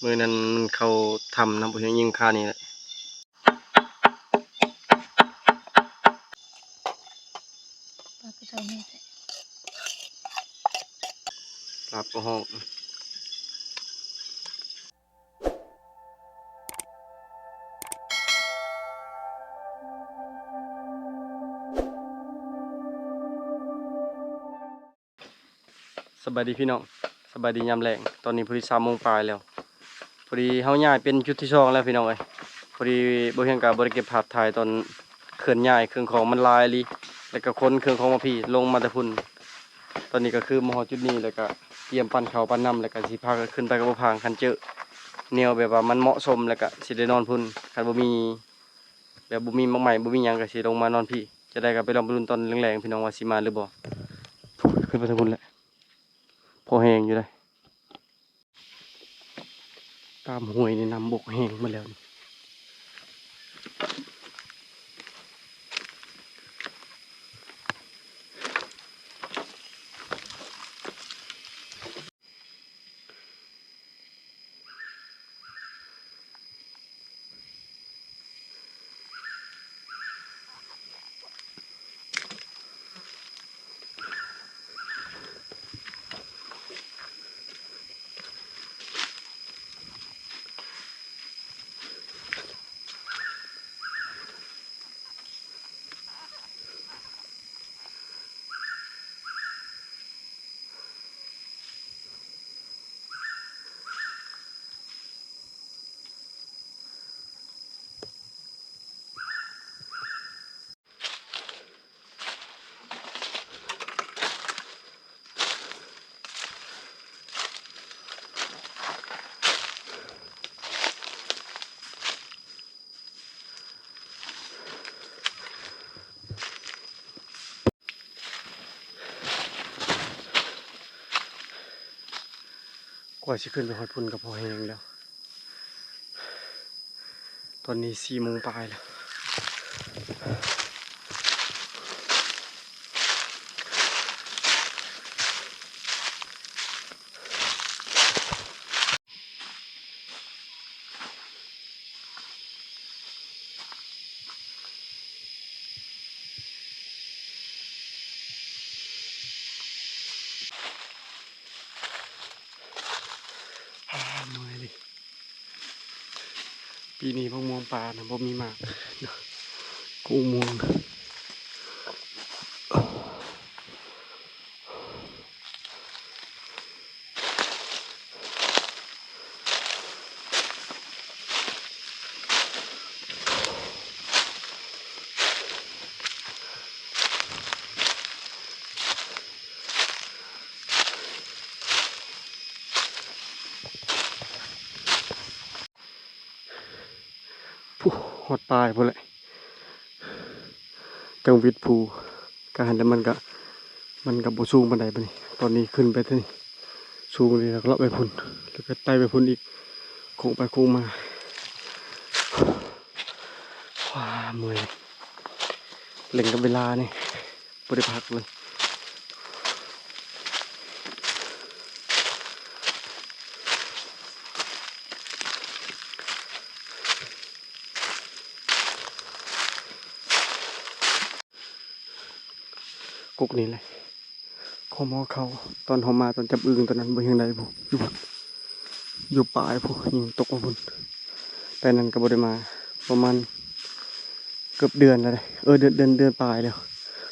มือนั้นเขาทำนะผมยังยิงค่านี่แหละปลาไปใส่แม่ใส่ปรับก็ห้องสบายดีพี่น้องสบายดียามแรงตอนนี้พอดี3 โมงปลายแล้วพอดีเฮาย้ายเป็นจุดที่2แล้วพี่น้องเอ้ยพอดีบ่เฮียงกับ่ได้เก็บภาพถ่ายตอนเคลื่อนย้ายเครื่องของมันหลายอีหลีแล้วก็ขนเครื่องของมาพี่ลงมาแต่พุ่นตอนนี้ก็คือมาฮอดจุดนี้แล้วก็เตรียมปั่นข้าวปั่นน้ำแล้วก็สิพากันขึ้นไปกับบ่พางคันเจอแนวแบบว่ามันเหมาะสมแล้วก็สิได้นอนพุ่นคันบ่มีแบบบ่มีมักใหม่บ่มีหยังก็สิลงมานอนพี่จะได้ก็ไปลองไปลุ้นตอนแรงๆพี่น้องว่าสิมาหรือบ่ขึ้นไปทางพุ่นแหละพอแห้งอยู่เลยตามห้วยนี่น้ำบกแห้งมาแล้วนี่กว่าสิขึ้นไปฮอดพุ่นก็พอแห้งแล้วตอนนี้4 โมงปลายแล้วเมื่อยดิปีนี้มะม่วงปลานะบ่มีมากกุ้งม่วงผู้ฮอดปลายพุ่นแหละจังวิทย์ภูการแต่มันก็บ่สูงปานใดบัดนี้ตอนนี้ขึ้นไปเท่านี้สูงเลยแล้วก็เลาะไปพุ่นแล้วก็ไต่ไปพุ่นอีกโค้งไปโค้งมาว้าเมื่อยเล่นกับเวลานี่บ่ได้พักเลยกุกนี่แหละข้อมอเขาตอนเขามาตอนจับอึ่งตอนนั้นบ่เห็นไดผู้อยู่ป่ายผู้ยิงตกมาพุ่นแต่นั้นก็บ่ได้มาประมาณเกือบเดือนแล้วเดือนปลายแล้ว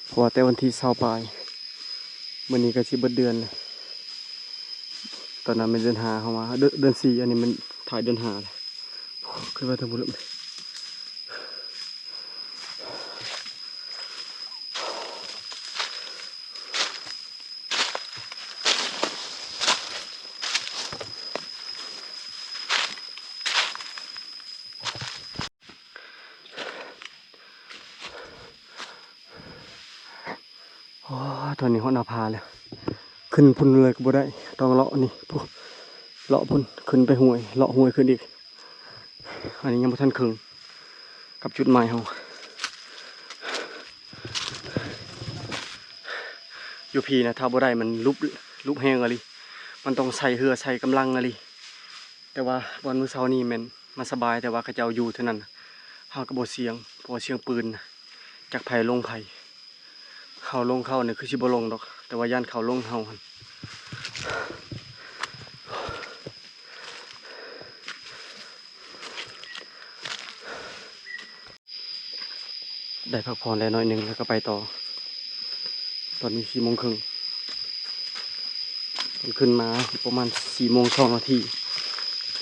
เพราะว่าแต่วันที่20ปลายมื้อนี้ก็สิเบิดเดือนเลยตอนนั้นเป็นเดือน5เข้ามาเดือน4อันนี้มันถ่ายเดือน5เลยขึ้นไปทางพุ่นแล้วโอ้ตอนนี้ฮอดหน้าผาแล้วขึ้นพุ่นเลยก็บ่ได้ต้องเลาะนี่ผู้เลาะพุ่นขึ้นไปห้วยเลาะห้วยขึ้นอีกอันนี้ยังบ่ทันครึ่งกับจุดหมายเฮาอยู่พี่นะถ้าบ่ได้มันลุบแห้งอะลิมันต้องใส่เหือใส่กำลังอะลิ แต่ว่าวันมื้อเช้านี้แม่นมาสบายแต่ว่าเขาเจ้าอยู่เท่านั้นเฮาก็บ่เสี่ยงเพราะว่าเสียงปืนน่ะจากไผลงไผเขาลงเขาเนี่ยคือสิบ่ลงดอกแต่ว่าย่านเขาลงเฮาหั่นได้พักผ่อนได้หน่อยหนึงแล้วก็ไปต่อตอนนี้4:30นตอนขึ้นมาประมาณ4:02 น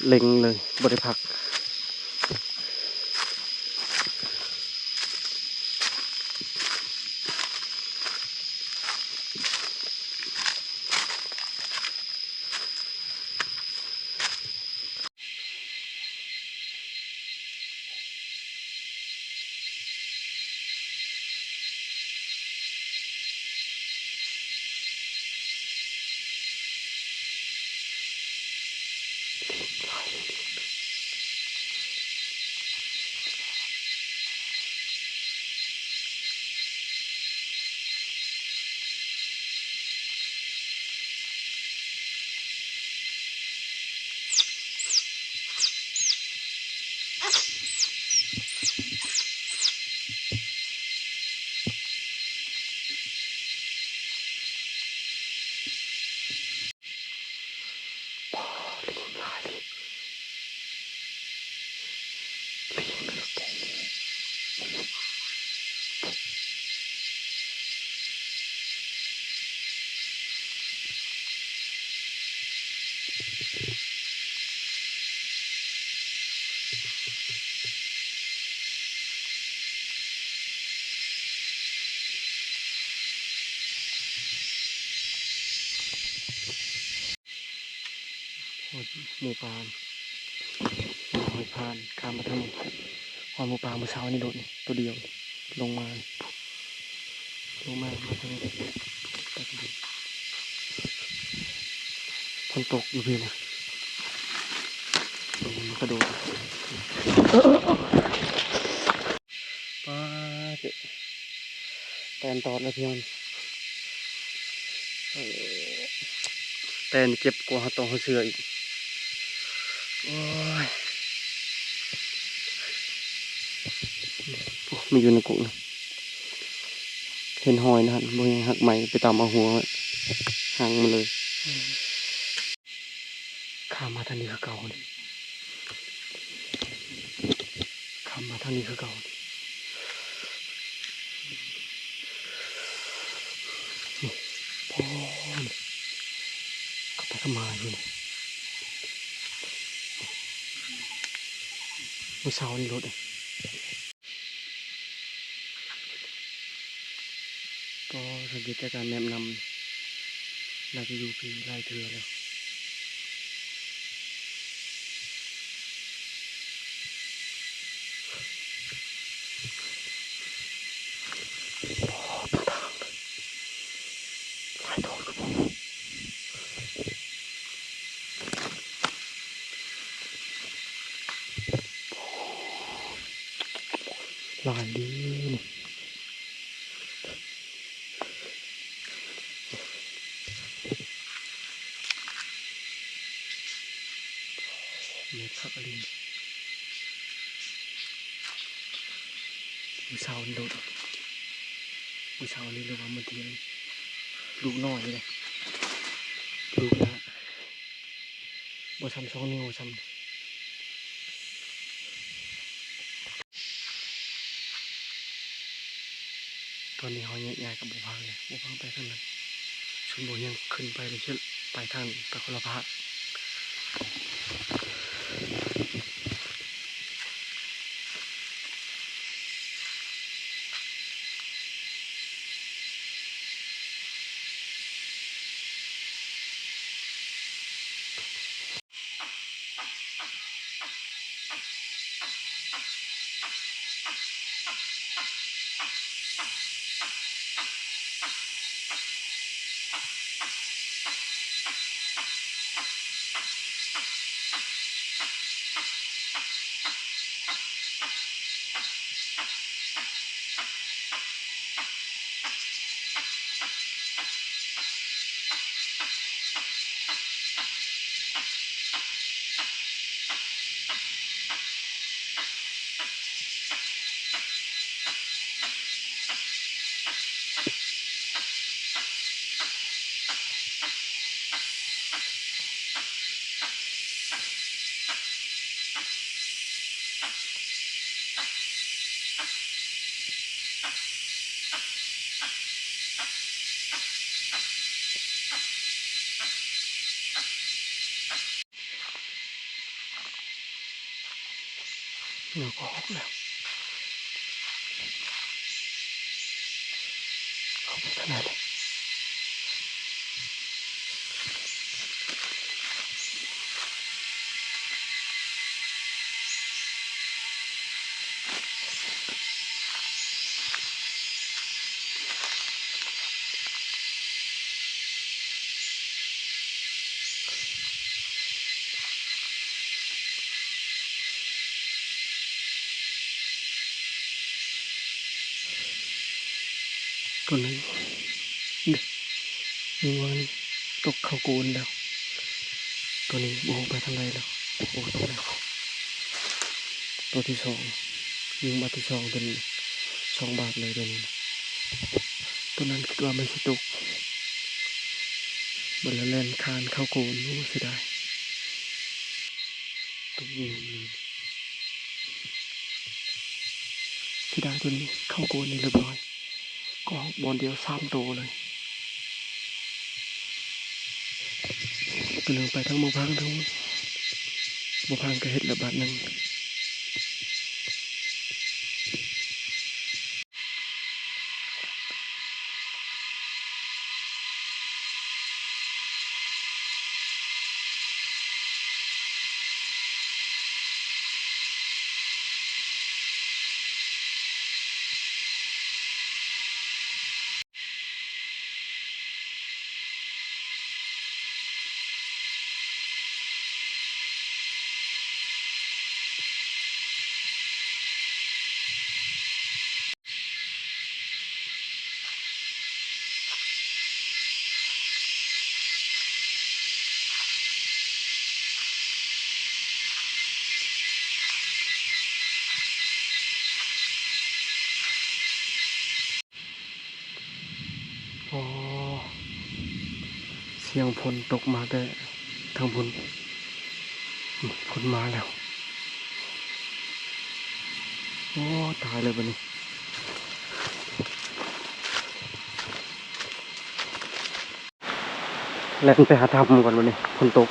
เล็งเลยบ่ได้พักหมู่ปลาหอยพานข้ามมาทางหอยหมู่ปลาเมื่อเช้านี่โดดนี่ตัวเดียวลงมามาทางนี้ไปกันดูฝนตกอยู่พี่นะมันกระโดดปลาเจ๊แตนตอดแล้วพี่มันแตนเก็บกว่าตองเขาเสืออีกโอ้ยมีอยู่ในกุนะเห็นหอยนะฮะบริหักใหม่ไปตามเอาหัวหางมันเลยข้ามมาทางนี้คือเก่าเลยข้ามมาทางนี้คือเก่าพ่อก็ไปก็มาอยู่นี่เมื่อเช้านี่รถเลยก็สังเกตจากการแนะนำน่าจะอยู่ปีไล่เถื่อแล้วหลายดอกครับผมหลายดีนี่เม็ดผักอลินเมื่อเช้านี่รถเมื่อเช้านี้เรียกว่ามันเทียงลูกน้อยเลยลูกละบ่ซ้ำ2 นิ้วซ้ำตอนนี้เขาแยกกับบุพังเลยบุพังไปทางนั้นชุนโบยังขึ้นไปเลยเชื่อไปทางไปคนละภาค เดี๋ยวก็ออกแล้วออกไปขนาดเลยตัวนึงเด็กมีวันตกเข้าโกนแล้วตัวนี้โบไปทางไหนแล้วโอ้ตรงไหนตัวที่สองยิงบาทที่สองเป็น2 บาทเลยตัวนี้ตัวนั้นคิดว่าไม่ใช่ตกบนละแลนคานเข้าโกนโอ้เสียดายตกยิงเลยเสียดายตัวนี้เข้าโกนในเรียบร้อยก็บอลเดียว3 ตัวเลยตัวนึงไปทั้งหมู่พังทั้งหมู่พังก็เห็ดละบาทหนึ่งอ๋อเสียงฝนตกมาแต่ทางบนฝนมาแล้วโอ้ตายเลยวันนี้แล่นไปหาทำก่อนวันนี้ฝนตก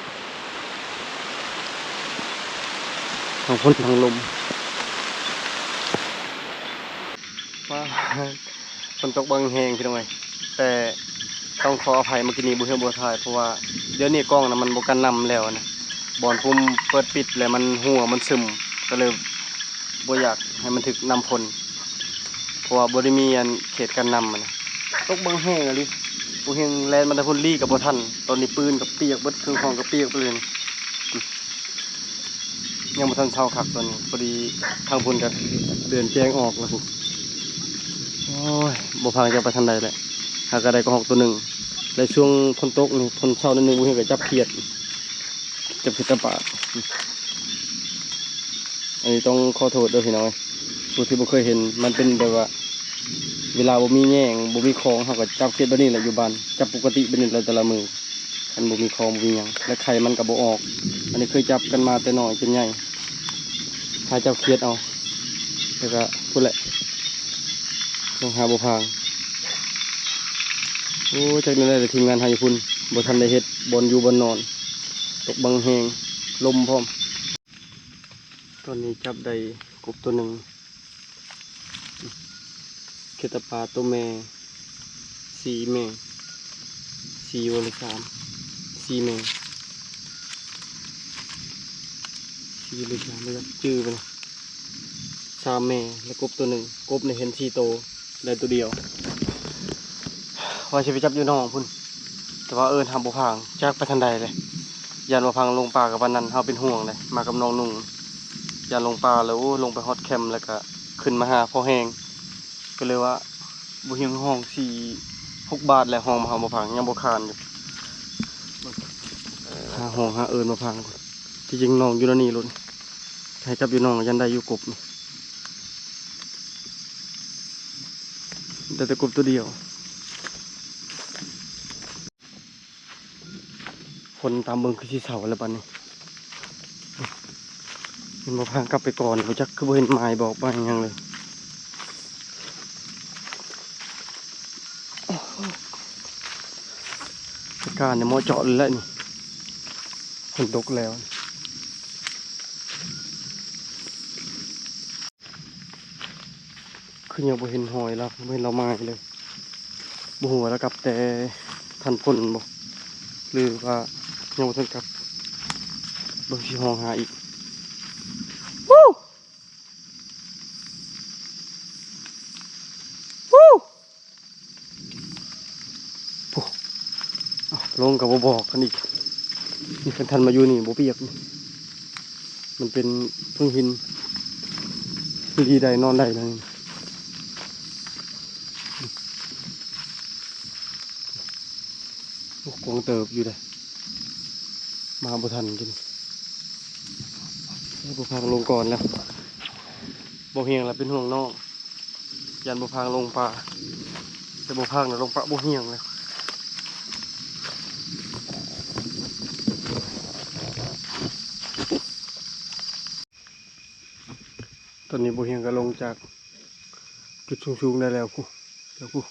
ทางฝนทางลมว้าฝนตกบางแหงพี่น้องเอ้ยแต่ต้องขออภัยเมื่อกี้นี้บุเฮบัวทายเพราะว่าเดี๋ยวนี้กล้องนะมันบกันนำแล้วนะบอลพุ่มเปิดปิดเลยมันหัวมันซึมก็เลยบ่อยากให้มันถึกนำฝนเพราะว่าบ่ได้มีอันเขตการนำมันนะตกบางแหงอะลิบุเฮงแลนมันตะพุ่นลี่กับบ่ทันตอนนี้ปืนกับเปียกเบิดเครื่องของกับเปียกไปเลยนี่ยังบ่ทันเช้าคักตอนนี้พอดีทางพุ่นก็เดือนแจ้งออกแล้วพุ่นโอ้ยบ่พาจะไปทางใดแหละหากระไดก็หอกตัวหนึ่งในช่วงฝนตกนี่ฝนเช้านิดนึงบุเฮงก็จับเขียดจับเขียดตะปาดอันนี้ต้องขอโทษด้วยพี่น้องผู้ที่บ่เคยเห็นมันเป็นแบบว่าเวลาบ่มีแง่งบ่มีคลองเฮาก็จับเขียดแบบนี้แหละอยู่บ้านจับปกติเป็นนี่แหละแต่ละมือคันบ่มีคลองบ่มีหยังและไข่มันก็บ่ออกอันนี้เคยจับกันมาแต่น้อยจนใหญ่ถ้าจับเขียดเอาแล้วก็พูดแหละต้องหาบ่พางโอ้จักนี่แหละทีมงานหาอยู่พุ่นบ่ทันได้เฮ็ดบอนอยู่บอนนอนตกบังแหงลมพร้อมตอนนี้จับได้กบตัวหนึ่งเขตปลาตัวแม่4 แม่4วันละ3 4 แม่4เลย3ไม่รู้จื้อไปเลย3 แม่แล้วกบตัวหนึ่งกบเนี่ยเห็น4 โตวได้ตัวเดียวว่าจะไปจับอยู่น้องพุ่นแต่ว่าทำบุพังจักไปทันใดเลยยานบุพังลงป่ากับวันนั้นเฮาเป็นห่วงเลยมากับน้องนุ่งยานลงป่าแล้วลงไปฮอตแคมป์แล้วก็ขึ้นมาหาพ่อแห้งก็เลยว่าบุเฮงห้อง4-6 บาทแล้วห้องมาหาบุพังยังบุคานอยู่หาห้องหาบุพังที่จริงน้องอยู่แล้วนี่ลุ้นให้จับอยู่น้องยันได้อยู่กบแต่กบตัวเดียวคนตามเบิ่งคือสิเสาแล้วบัดนี้เห็นบ่พางกลับไปก่อนบ่จักคือบ่เห็นหมายบอกบ่าหยังเลยสการเนี่ยมอเจาะเลยแหละนี่ฝนตกแล้ว คือยังบ่เห็นหอยแล้วบ่เห็นเรามาเลยบ่ฮู้ว่าแล้วกลับแต่ทันพ้นบ่หรือว่ายังบ่ทันกลับเบิ่งสิห้องหาอีกวู้วู้โอ้อ้าวลงก็บ่บอกกันอีกนี่คันทันมาอยู่นี่บ่เปียกนี่มันเป็นพึ่งหินดีได้นอนได้นะนี่โอ้กวางเติบอยู่เลยมาบ่ทันกินบ่พางลงก่อนแล้วบ่เฮียงแล้วเป็นห่วงน้องยันบ่พางลงป่าแต่บ่พางน่ะลงป่าบ่เฮียงแล้วตอนนี้บ่เฮียงก็ลงจากจุดสูงๆได้แล้วกูเดี๋ยวกู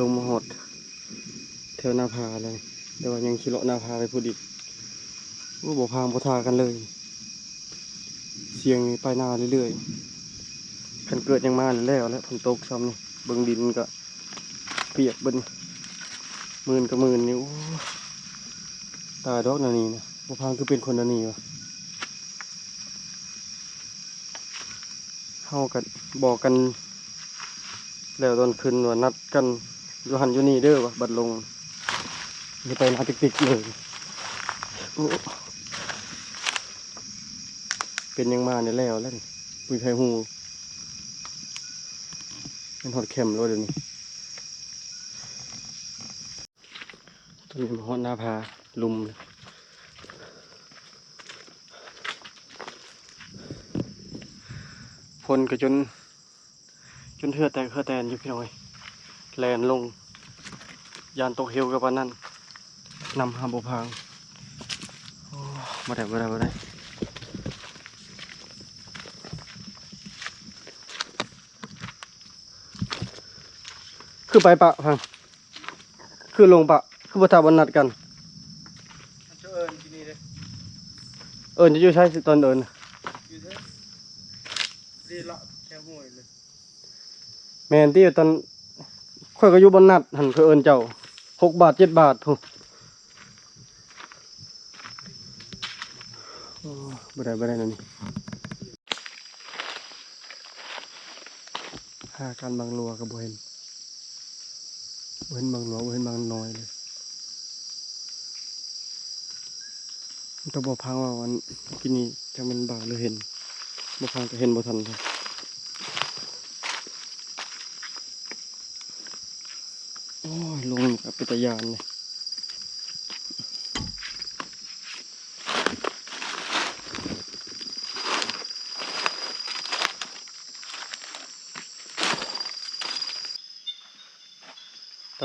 ลงมาหดแถวหน้าผาเลยเดี๋ยวว่ายังขี่เลาะหน้าผาไปพูดอีกว่าบ่พางบ่ทากันเลยเสียงนี่ไปหน้าเรื่อยๆคันเกิดยังมาแล้วฝนตกซ้ำนี่เบิ่งดินก็เปียกเบิ่นมื่นก็มื่นนี่โอ้ตายดอกนานี่นะบ่พางคือเป็นคนนานี่วะเฮากันบอกกันแล้วตอนคืนว่านัดกันอยู่หันอยู่นี่เด้อวะบัดลงนี่ไปหน้าติ๊กๆเลยโอ้เป็นยังมาเนี่ยแล้วนี่ปุยไข่หูเป็นหอดเข็มเลยเดี๋ยวนี้ตอนนี้มาหอดหน้าผาลุมเลยฝนก็จนเทือแตกเทือแตนอยู่พี่น้อยแลนลงยานตกเฮวกับวันนั้นนำหาบุพังโอ้มาได้คือไปปะพังคือลงปะคือบัตาบนนัดกันจะเอิญที่นี่เลยเอิญจะอยู่ใช้ตอนเอิญอยู่ใช้ดีละแค่ห่วยเลยแมนที่ตอนค่อยก็อยู่บนนัดหันคือเอิญเจ้า6 บาท 7 บาทพูบ่ได้นั่นนี่หาการบางรัวกับบ่เห็นบางหลวงบ่เห็นบางน้อยเลยมันต้องบอกพังว่าวันกินนี้จะมันบางหรือเห็นบ่พังก็เห็นบ่ทันครับโอ้ยลงกับเป็นตะยานเลย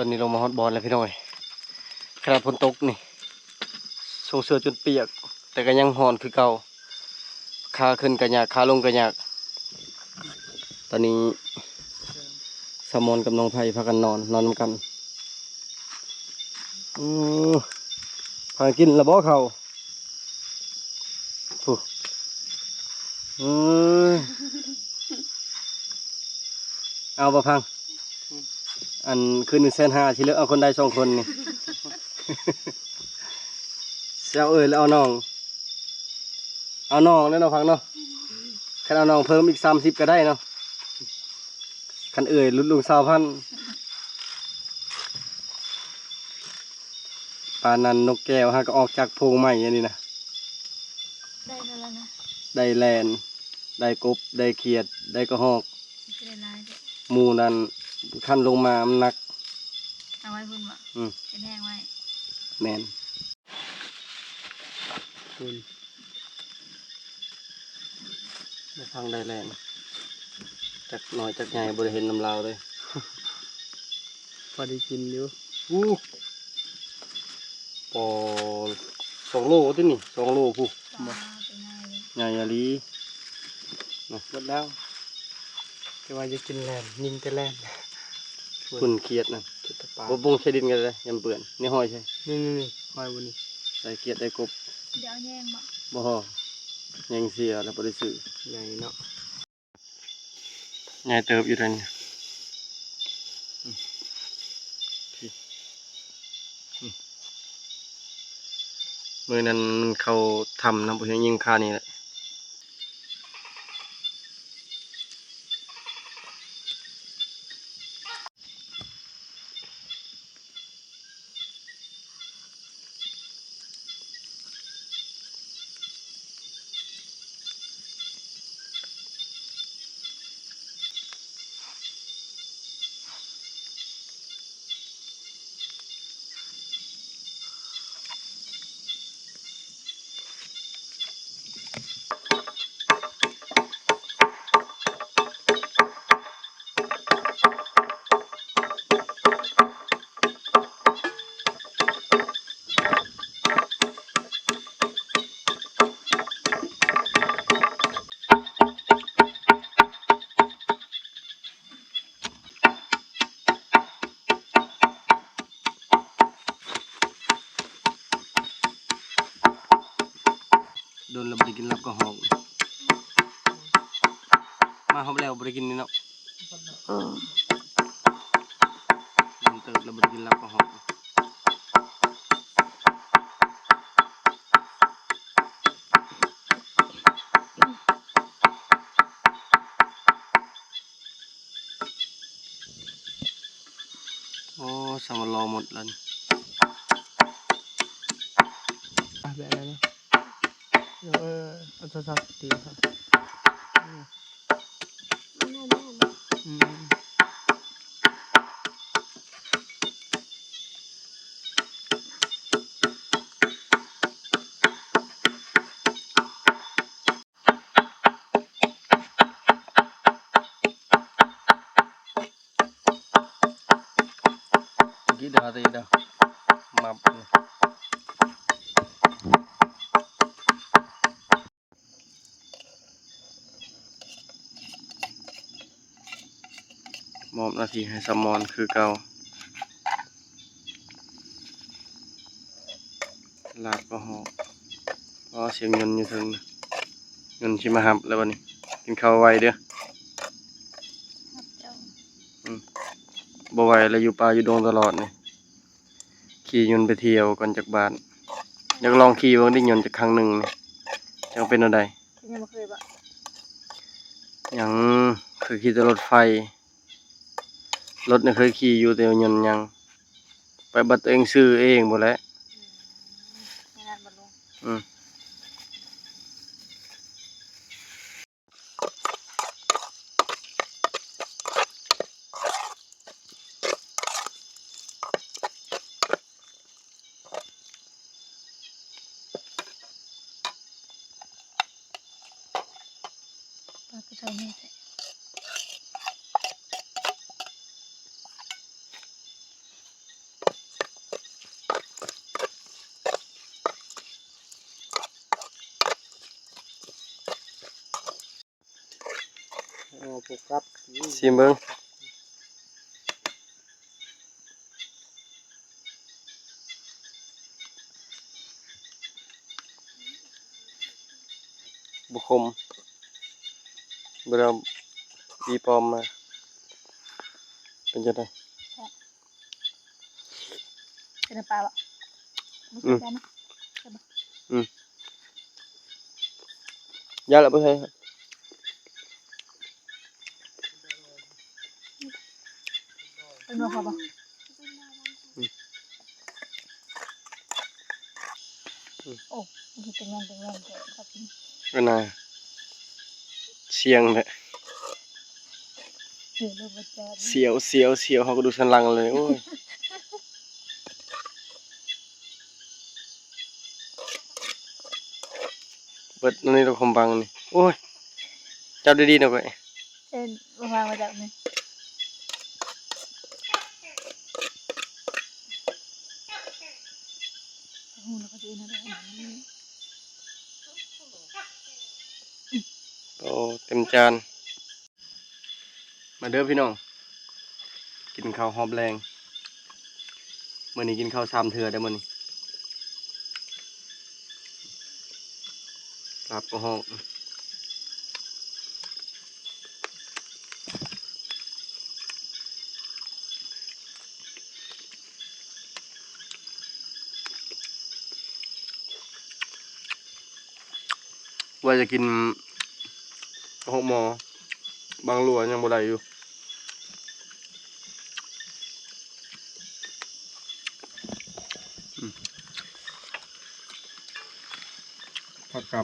ตอนนี้ลงมาฮอตบอลแล้วพี่น้อยขนาดฝนตกนี่ส่งเสื้อจนเปียกแต่ก็ยังหอนคือเก่าขาขึ้นก็ยากขาลงก็ยากตอนนี้สมอนกับน้องไผ่พากันนอนนำกันพากินระเบ้อเขาถูกเอาประพังอันคืน150,000ที่เหลือเอาคนใด2 คนนี่ เจ้าแล้วเอาน้องแล้วเนาะพังเนาะคันเอาน้องเพิ่มอีก30ก็ได้เนาะคันลุดลุง20,000ปานนั้นนกแก้วฮะก็ออกจากโพรงใหม่อันนี้นะได้แล้วนะได้แลนได้กบได้เขียดได้กระหอกได้ลายเด้อหมูนั้นขั้นลงมามันหนักเอาไว้พุ่นบ่เป็นแห้งไว้แมนคุณมาฟังได้แลนจากหน่อยจากใหญ่บริเห็นน้ำลาวเลยพอได้กินอยู่ปอ2 โลที่นี่2 โลผู้ใหญ่ยาลีหมดแล้วจะว่าจะกินแลนยิงแต่แลนคุณเกียดนะบงใช้ดินกันเลยยำเปื่อนนี่ห้อยใช่นี่ห้อยบนนี้ใส่เกียดได้กบเดี๋ยวแย่งบ่บ่ ยังเสียแล้วบ่ได้ซื้อ ใหญ่เนาะ ใหญ่เติบอยู่นั่นมื้อนั้นมันเข้าถ้ำนะบ่เห็นยิงค่านี่แหละโดนแล้วบ่ได้กินรับก็หอกมาหอบแล้วบ่ได้กินนี่เนาะโดนเติบแล้วบ่ได้กินรับก็หอกโอ้สามารอหมดแล้วนี่ แบบนั้นเนาะเอาโทรศัพท์ตีครับอืม Gitu hati dah. Maaf. มอบหน้าที่ให้สมอนคือเก่าลาดก็หอกเพราะเสียงเงินอยู่ถึงเงินชิมาหับแล้ววันนี้กินข้าวไวเด้อ ครับเจ้า บ่ไหวแล้วอยู่ป่าอยู่ดงตลอดนี่ขี่ยนต์ไปเที่ยวก่อนจากบ้านอยากลองขี่เบิ่งได้ยนต์จากครั้งหนึ่งนี่จังเป็นอะไร ยังบ่เคยบ่ ยังคือขี่แต่รถไฟรถนี่เคยขี่อยู่แต่ยนต์ยังไปบัดตัวเองซื้อเองบ่แหล้ว ไม่นานบ่ลง อืม ปลาก็ใส่นี่ใส่ ผูกกับ ชิมเบิ่งบ่คมบ่ได้เอาดีปลอมมาเป็นจังได๋ เป็นปลาบ่บ่ใส่กันนะ ยาละบ่ใช่ เป็นบ่พอบ่โอ้มันเป็นแรงแท้ครับ ก็น่าเสียงแหละ เสือโลบ่จอด เสียวเขาก็ดูสันหลังเลยโอ้ยเบิดนั่นนี่เราคมบังนี่โอ้ยจับดีๆหน่อยไป เส้นบ่วางมาจากนี่หูแล้วก็สินั่นแหละ โอ้เต็มจานมาเด้อพี่น้องกินข้าวหอมแรงมื้อนี้กินข้าว3เทื่อได้อมื้อนี้ ลาบก็ห้องว่าจะกินห้องหมอบางหลัวยังบ่ได้อยู่ผักกำ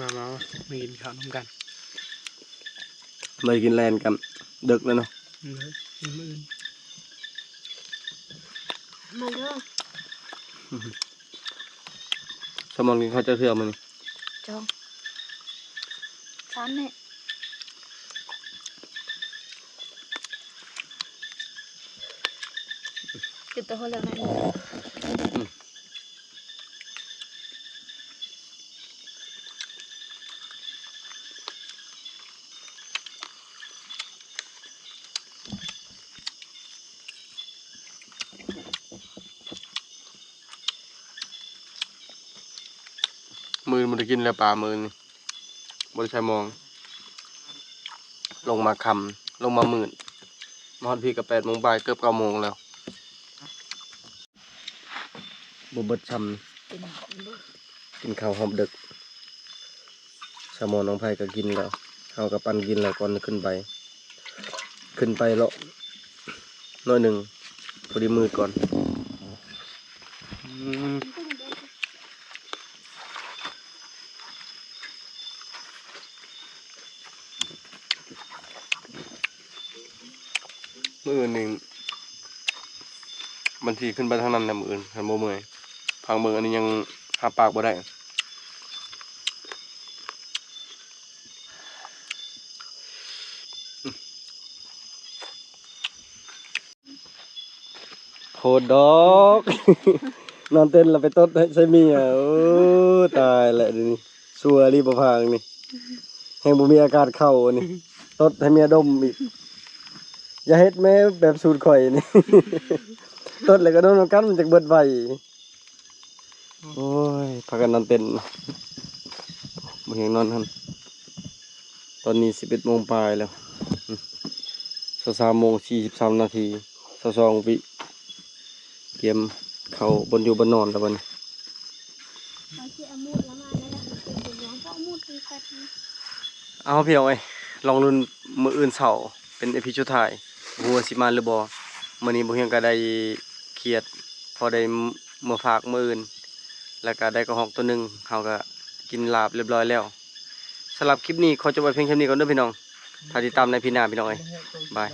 มาไม่กินข้าวน้ำกัน เลยกินแลนกันดึกแล้วเนาะ เลยกินมื้ออื่น มาเด้อ สมองกินข้าวเจ้าเทื่อมัน จองชั้นเนี่ยจุดตัวเขาแล้วนะมือมันจะกินแล้วปลามือนี่บริชัยมอง ลงมาคำลงมาหมื่นมาฮอดพี่กับ8 โมงบ่ายเกือบ9 โมงแล้วบเบิดช เป็นของลูก ำกินข้าวหอมดึกสมอน้องไผ่ก็กินแล้วเขากับปันกินแล้วก่อนขึ้นไปเลาะน้อยหนึ่งพอดีมืดก่อนมืออื่นนี่บางทีขึ้นไปทางนั้นนะมืออื่นหันโมเมยพังเมืองอันนี้ยังหาปากบ่ได้โหดดอก นอนเต้นแล้วไปต้นใส่เมียโอ้ตายแหละเดี๋ยวนี้สัวรีบพางนี่แห่งบ่มีอาการเข้านี่ต้นให้เมียดมอีกอย่าเฮ็ดแม่แบบสูตรข่อยนี่ ต้นแล้วก็โดนกันมันจะเบิดไวโอ้ยพากันนอนเต้นบ่เห็นนอนหั่นตอนนี้11 โมงปลายแล้ว23 โมง 43 นาที22 วิเตรียมเข้าบนอยู่บนนอนแล้วบัดนี้ เอาที่อามูดแล้วมาแล้วนะเป็นอย่างเพราะอามูดมีแฟน เอาพี่น้องเอ้ยลองรุ่นมื้ออื่นเช้าเป็นเอพิสุดท้ายบ่รู้ว่าสิมาหรือบ่มื้อนี้บ่เฮียงก็ได้เครียดพอได้มื้อฝากมื้ออื่นแล้วก็ได้กระหอกตัวหนึงเฮาก็กินลาบเรียบร้อยแล้วสำหรับคลิปนี้ขอจบไว้เพียงแค่นี้ก่อนเด้อพี่น้องถ้าติดตามในพี่หน้าพี่น้องเอ้ยบาย